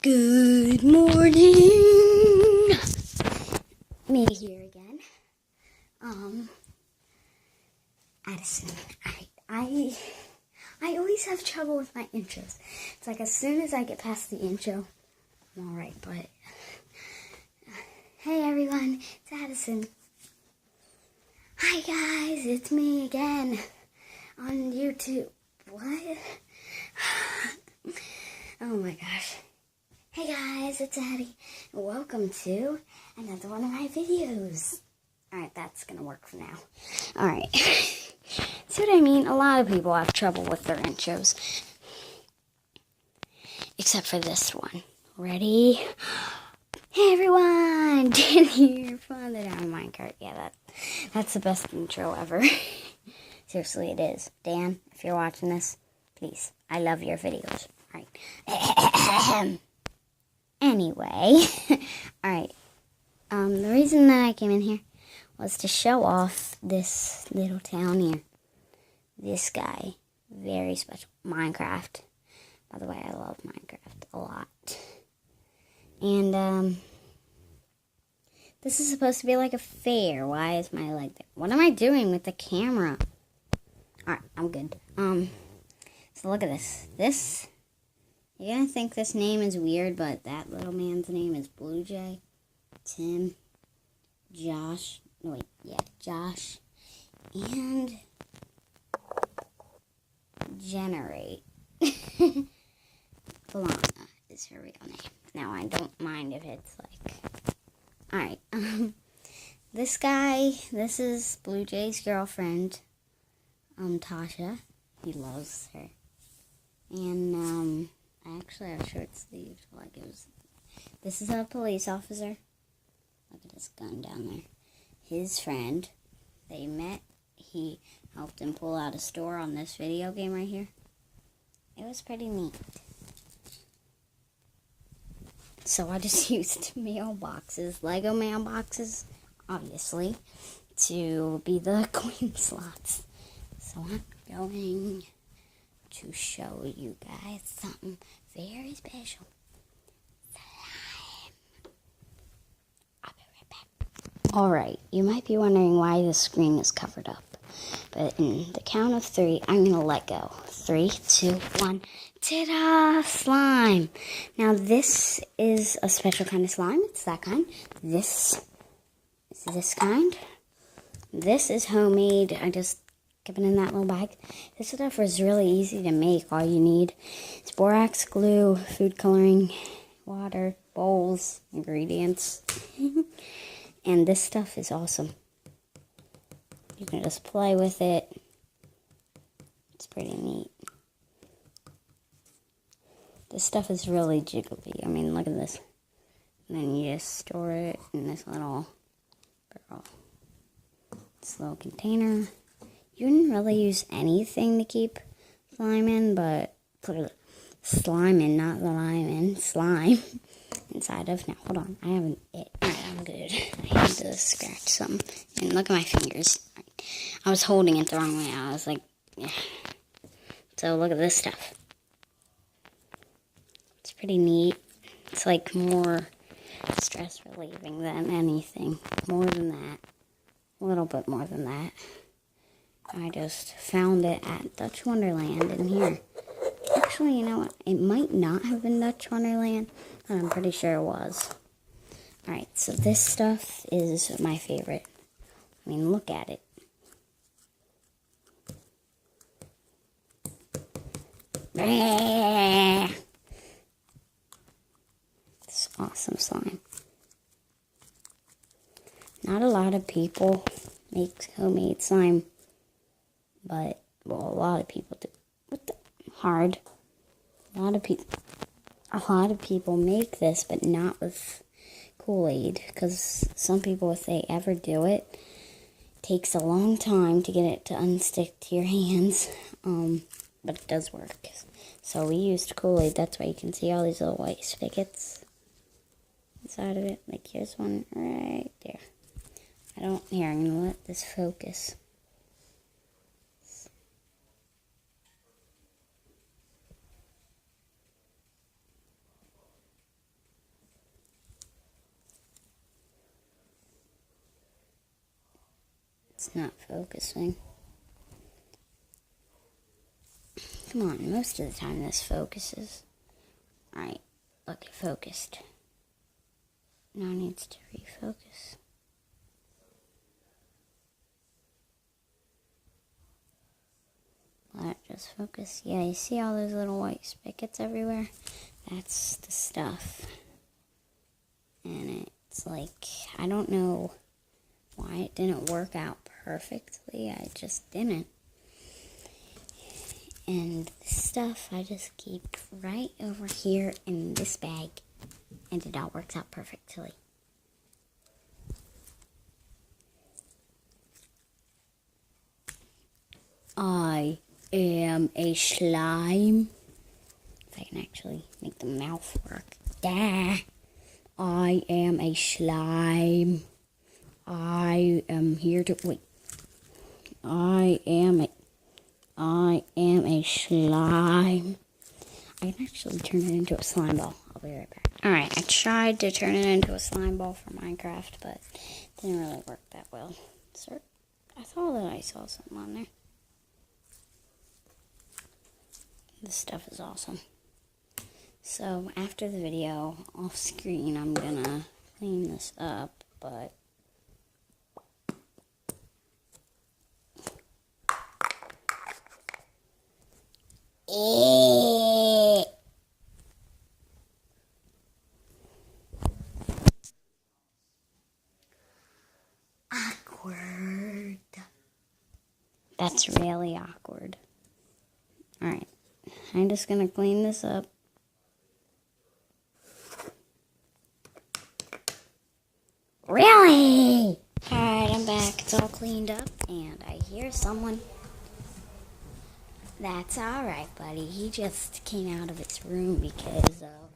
Good morning. Me here again. Addison. I always have trouble with my intros. It's like as soon as I get past the intro, I'm all right. But hey everyone, it's Addison. Hi guys, it's me again on YouTube. What? Oh my gosh. Hey guys, it's Addie, and welcome to another one of my videos. Alright, that's gonna work for now. Alright. See what I mean? A lot of people have trouble with their intros. Except for this one. Ready? Hey everyone! Dan here, fun that I'm Minecraft. Yeah, that's the best intro ever. Seriously, it is. Dan, if you're watching this, please. I love your videos. Alright. Anyway, alright, the reason that I came in here was to show off this little town here. This guy, very special. Minecraft. By the way, I love Minecraft a lot. And, this is supposed to be like a fair. Why is my leg there? What am I doing with the camera? Alright, I'm good. So look at this. You're going to think this name is weird, but that little man's name is Blue Jay, Tim, Josh, Josh, and Generate. Lana is her real name. Now, I don't mind if it's like, alright, this guy, this is Blue Jay's girlfriend, Tasha. He loves her. And, I actually have short sleeves, like it was. This is a police officer. Look at his gun down there. His friend. They met. He helped him pull out a store on this video game right here. It was pretty neat. So I just used mailboxes, Lego mailboxes, obviously, to be the coin slots. So I'm going to show you guys something very special. Slime. I'll be right back. Alright, you might be wondering why the screen is covered up. But in the count of 3, I'm going to let go. 3, 2, 1. Ta-da! Slime! Now this is a special kind of slime. It's that kind. This is this kind. This is homemade. I just keep it in that little bag. This stuff is really easy to make. All you need is borax, glue, food coloring, water, bowls, ingredients. And this stuff is awesome. You can just play with it. It's pretty neat. This stuff is really jiggly. I mean, look at this. And then you just store it in this little barrel. This little container. You wouldn't really use anything to keep slime in, but put slime in, not the lime in, slime inside of. Now, hold on. I haven't. Alright, I'm good. I had to scratch some. And look at my fingers. I was holding it the wrong way. I was like, yeah. So, look at this stuff. It's pretty neat. It's like more stress relieving than anything. More than that. A little bit more than that. I just found it at Dutch Wonderland in here. Actually, you know what? It might not have been Dutch Wonderland, but I'm pretty sure it was. Alright, so this stuff is my favorite. I mean, look at it. It's awesome slime. Not a lot of people make homemade slime. But, well, a lot of people do. Hard. A lot of people make this, but not with Kool-Aid. Because some people, if they ever do it, it takes a long time to get it to unstick to your hands. But it does work. So we used Kool-Aid. That's why you can see all these little white spigots inside of it. Like, here's one right there. I'm going to let this focus. It's not focusing. Come on, most of the time this focuses. Alright, look, it focused. Now it needs to refocus. Let it just focus. Yeah, you see all those little white spigots everywhere? That's the stuff. And it's like, I don't know why it didn't work out perfectly. I just didn't. And the stuff I just keep right over here in this bag. And it all works out perfectly. I am a slime. If I can actually make the mouth work. Duh. I am a slime. I am here to wait. I am a slime. I can actually turn it into a slime ball. I'll be right back. Alright, I tried to turn it into a slime ball for Minecraft, but it didn't really work that well. So I thought that I saw something on there. This stuff is awesome. So after the video, off screen, I'm gonna clean this up, but awkward. That's really awkward. Alright, I'm just gonna clean this up. Really? Alright, I'm back. It's all cleaned up, and I hear someone. That's alright, buddy. He just came out of his room because of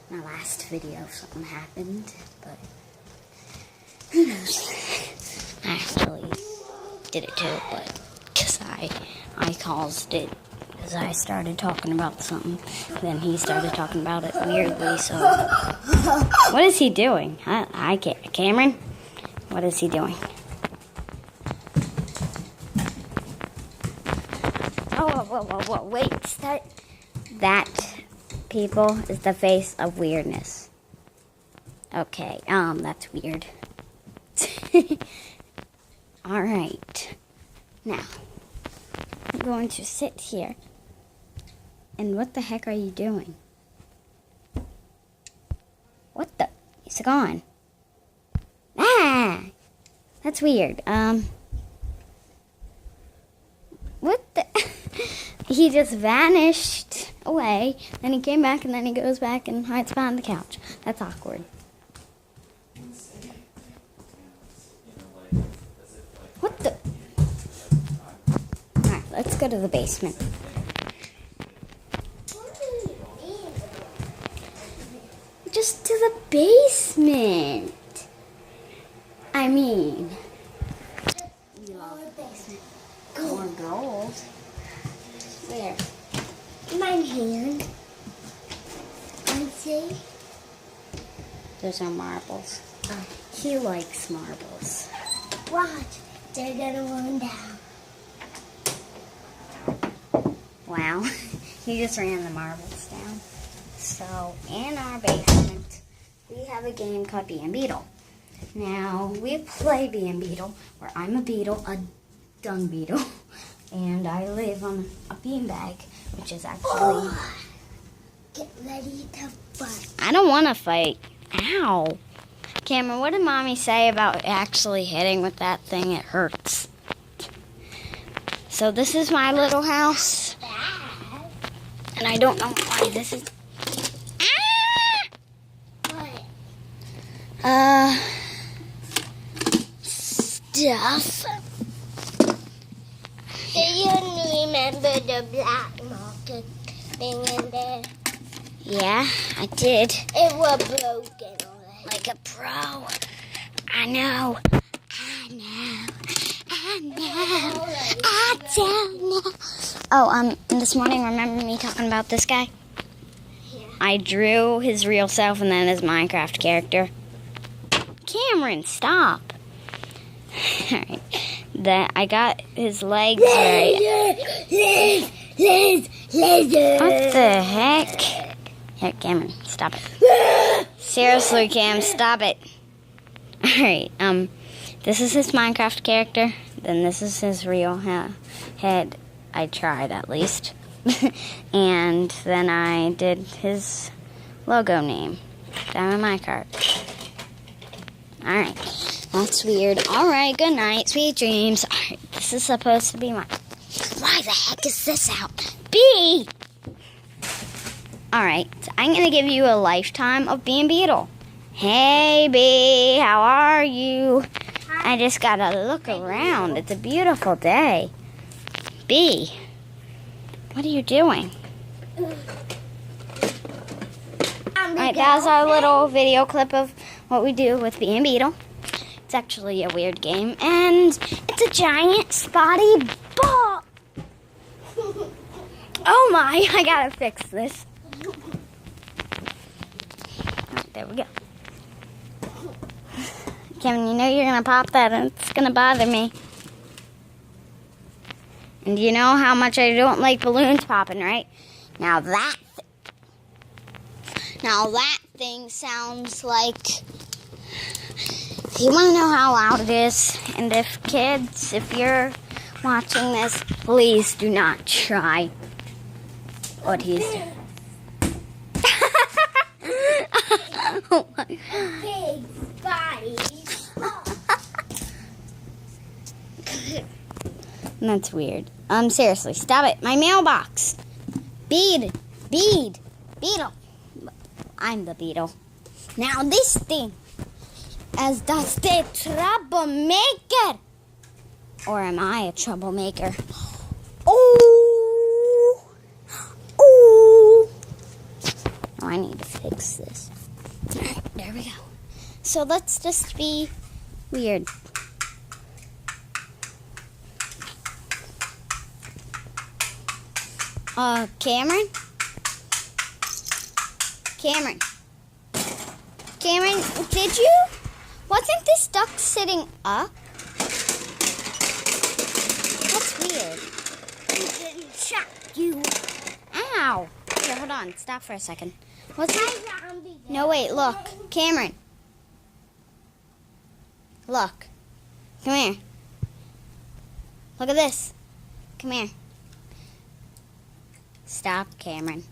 my last video. Something happened, but who knows? I actually did it too, but because I caused it. Because I started talking about something, then he started talking about it weirdly, so. What is he doing? I can't. Cameron? What is he doing? Whoa, wait. That, people, is the face of weirdness. Okay, that's weird. Alright. Now, I'm going to sit here. And what the heck are you doing? What the? He's gone. Ah! That's weird. What the? He just vanished away. Then he came back, and then he goes back and hides behind the couch. That's awkward. What the? Alright, let's go to the basement. Just to the basement. I mean, we love the basement. More gold. Where? In my hand. And see? Those are marbles. He likes marbles. Watch, they're gonna run down. Wow, he just ran the marbles down. So, in our basement, we have a game called Bee and Beetle. Now, we play Bee and Beetle, where I'm a beetle, a dung beetle, and I live on a beanbag, which is actually... Get ready to fight. I don't want to fight. Ow. Cameron, what did Mommy say about actually hitting with that thing? It hurts. So, this is my little house. And I don't know why this is... Stuff. Do you remember the black market thing in there? Yeah, I did. It was broken already. Like a pro. I know. I don't know. Oh, this morning, remember me talking about this guy? Yeah. I drew his real self and then his Minecraft character. Cameron, stop. Alright. Then I got his legs right. What the heck? Here, Cameron, stop it. Seriously, Cam, stop it. Alright, this is his Minecraft character. Then this is his real head. I tried, at least. And then I did his logo name down in my cart. Alright, that's weird. Alright, good night, sweet dreams. Alright, this is supposed to be mine. Why the heck is this out? B! Alright, so I'm going to give you a lifetime of being Beetle. Hey, B, how are you? I just got to look around. It's a beautiful day. B, what are you doing? Alright, that was our little video clip of what we do with being Beetle. It's actually a weird game, and it's a giant spotty ball. Oh my, I gotta fix this. Right, there we go. Kevin, you know you're gonna pop that and it's gonna bother me. And you know how much I don't like balloons popping, right? Now that thing sounds like... You want to know how loud it is? And if kids, if you're watching this, please do not try what he's doing. Oh my. Pig's body. That's weird. Seriously, stop it. My mailbox. Beetle. I'm the beetle. Now this thing. As does the troublemaker. Or am I a troublemaker? Oh. Oh. Oh, I need to fix this. Alright, there we go. So let's just be weird. Cameron? Cameron, did you? Wasn't this duck sitting up? That's weird. I didn't shock you. Ow. Okay, hold on. Stop for a second. What's that? No, wait, look. Cameron. Look. Come here. Look at this. Come here. Stop, Cameron.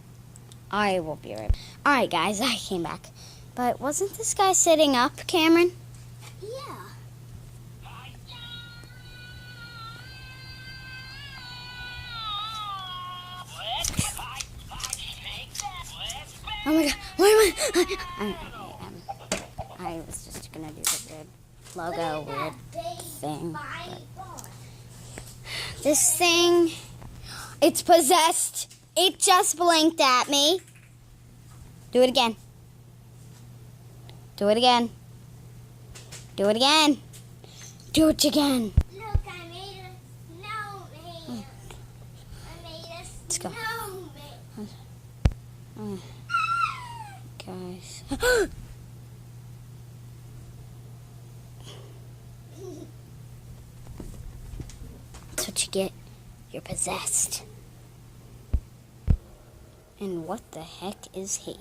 I will be right back. Alright, guys, I came back. But wasn't this guy sitting up, Cameron? Yeah. Oh my god. Wait. I was just going to do the weird logo, weird thing. But this thing, it's possessed. It just blinked at me. Do it again. Do it again. Do it again. Do it again. Look, I made a snowman. I made a Let's go. snowman. Guys. That's what you get. You're possessed. And what the heck is he?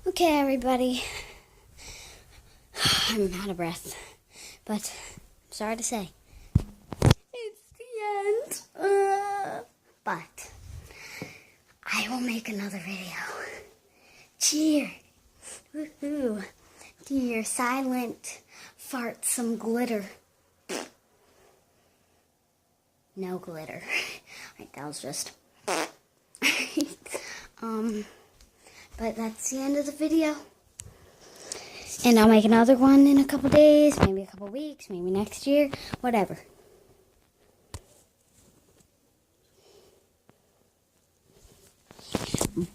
Okay, everybody. I'm out of breath. But, I'm sorry to say, it's the end. But, I will make another video. Cheer. Woohoo. To your silent fart some glitter. No glitter. Right, that was just... but that's the end of the video. And I'll make another one in a couple days, maybe a couple weeks, maybe next year, whatever.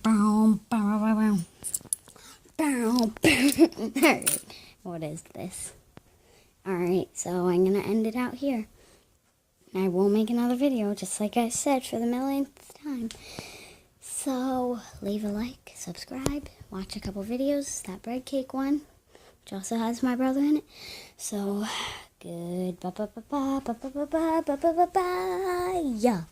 Alright, what is this? Alright, so I'm going to end it out here. I will make another video, just like I said, for the millionth time. So, leave a like, subscribe, watch a couple videos. That bread cake one, which also has my brother in it. So, Goodbye. Bye.